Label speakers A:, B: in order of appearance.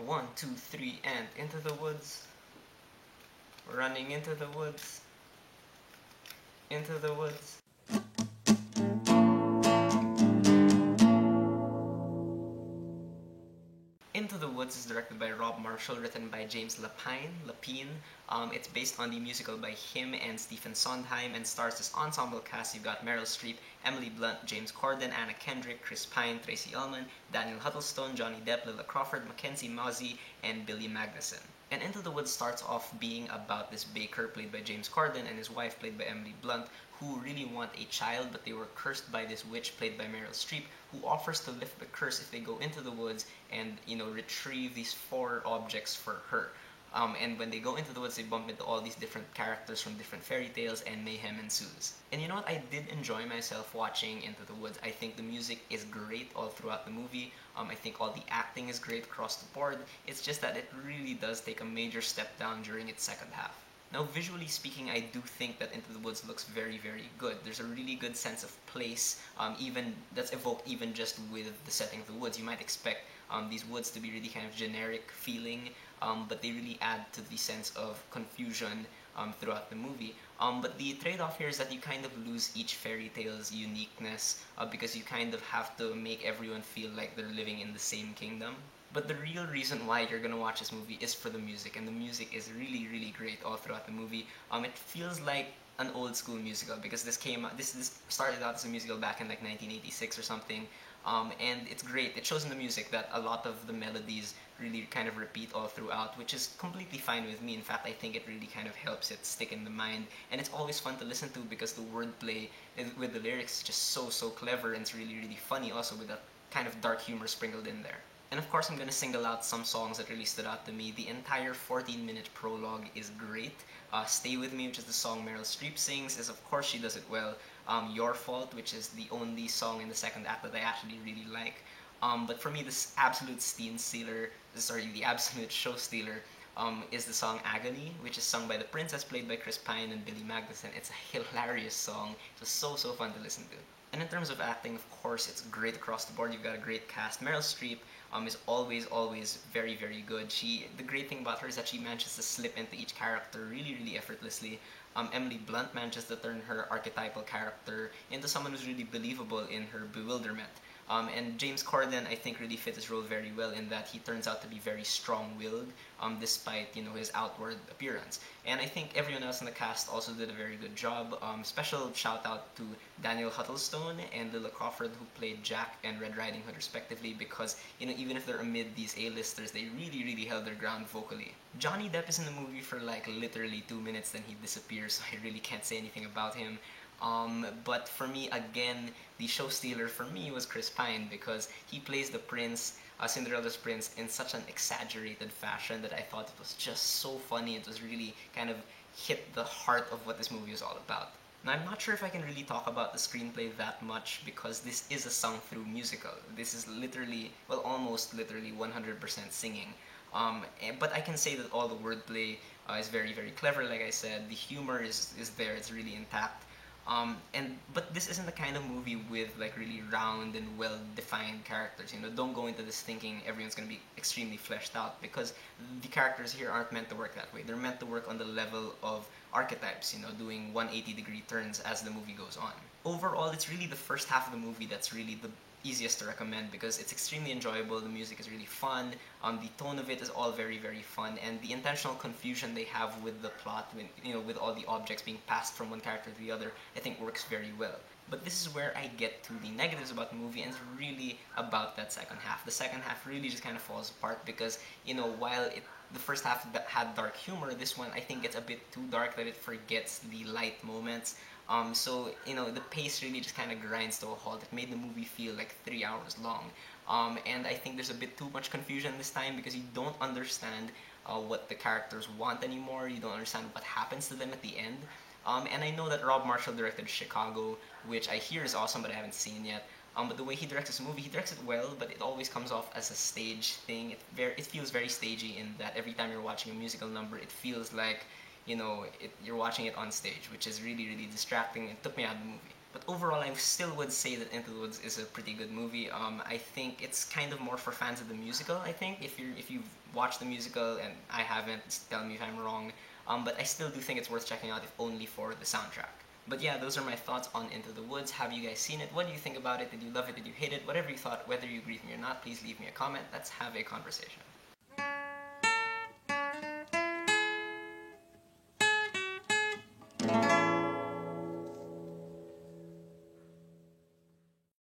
A: A one, two, three, and into the woods. Running into the woods. Into the woods. Into the Woods is directed by Rob Marshall, written by James Lapine. It's based on the musical by him and Stephen Sondheim, and stars this ensemble cast. You've got Meryl Streep, Emily Blunt, James Corden, Anna Kendrick, Chris Pine, Tracy Ullman, Daniel Huddlestone, Johnny Depp, Lilla Crawford, Mackenzie Mauzy, and Billy Magnuson. And Into the Woods starts off being about this baker played by James Corden and his wife played by Emily Blunt, who really want a child, but they were cursed by this witch played by Meryl Streep, who offers to lift the curse if they go into the woods and retrieve these four objects for her. And when they go into the woods, they bump into all these different characters from different fairy tales, and mayhem ensues. And you know what? I did enjoy myself watching Into the Woods. I think the music is great all throughout the movie. I think all the acting is great across the board. It's just that it really does take a major step down during its second half. Now, visually speaking, I do think that Into the Woods looks very, very good. There's a really good sense of place, even that's evoked even just with the setting of the woods. You might expect these woods to be really kind of generic feeling, but they really add to the sense of confusion throughout the movie. But the trade-off here is that you kind of lose each fairy tale's uniqueness because you kind of have to make everyone feel like they're living in the same kingdom. But the real reason why you're gonna watch this movie is for the music, and the music is really, really great all throughout the movie. It feels like an old school musical because this started out as a musical back in like 1986 or something, and it's great. It shows in the music that a lot of the melodies really kind of repeat all throughout, which is completely fine with me. In fact, I think it really kind of helps it stick in the mind, and it's always fun to listen to because the wordplay with the lyrics is just so clever, and it's really, really funny also with that kind of dark humor sprinkled in there. And of course, I'm going to single out some songs that really stood out to me. The entire 14-minute prologue is great. Stay With Me, which is the song Meryl Streep sings, is of course she does it well. Your Fault, which is the only song in the second act that I actually really like. But for me, this absolute the absolute show stealer is the song Agony, which is sung by the Princess, played by Chris Pine and Billy Magnuson. It's a hilarious song. It was so fun to listen to. And in terms of acting, of course, it's great across the board. You've got a great cast. Meryl Streep is always very good. The great thing about her is that she manages to slip into each character really effortlessly. Emily Blunt manages to turn her archetypal character into someone who's really believable in her bewilderment. And James Corden, I think, really fits his role very well in that he turns out to be very strong-willed, despite his outward appearance. And I think everyone else in the cast also did a very good job. Special shout out to Daniel Huddlestone and Lilla Crawford, who played Jack and Red Riding Hood respectively, because even if they're amid these A-listers, they really held their ground vocally. Johnny Depp is in the movie for like literally 2 minutes, then he disappears, so I really can't say anything about him. But for me, again, the show stealer for me was Chris Pine, because he plays the prince, Cinderella's prince, in such an exaggerated fashion that I thought it was just so funny. It was really kind of hit the heart of what this movie is all about. Now, I'm not sure if I can really talk about the screenplay that much because this is a sung-through musical. This is literally, well, almost literally 100% singing. But I can say that all the wordplay is very clever, like I said. The humor is there, it's really intact. But this isn't the kind of movie with like really round and well-defined characters. Don't go into this thinking everyone's gonna be extremely fleshed out, because the characters here aren't meant to work that way. They're meant to work on the level of archetypes, doing 180-degree turns as the movie goes on. Overall, it's really the first half of the movie that's really the easiest to recommend because it's extremely enjoyable. The music is really fun. The tone of it is all very fun, and the intentional confusion they have with the plot, with all the objects being passed from one character to the other, I think works very well. But this is where I get to the negatives about the movie, and it's really about that second half. The second half really just kind of falls apart because, while the first half had dark humor, this one I think gets a bit too dark that it forgets the light moments. So, the pace really just kind of grinds to a halt. It made the movie feel like 3 hours long. And I think there's a bit too much confusion this time because you don't understand what the characters want anymore. You don't understand what happens to them at the end. And I know that Rob Marshall directed Chicago, which I hear is awesome, but I haven't seen yet. But the way he directs this movie, he directs it well, but it always comes off as a stage thing. It feels very stagey in that every time you're watching a musical number, it feels like you're watching it on stage, which is really distracting. It took me out of the movie. But overall, I still would say that Into the Woods is a pretty good movie. I think it's kind of more for fans of the musical. I think if you've watched the musical and I haven't. Tell me if I'm wrong. But I still do think it's worth checking out if only for the soundtrack. But yeah, those are my thoughts on Into the Woods. Have you guys seen it? What do you think about it? Did you love it? Did you hate it? Whatever you thought, whether you agree with me or not, please leave me a comment. Let's have a conversation.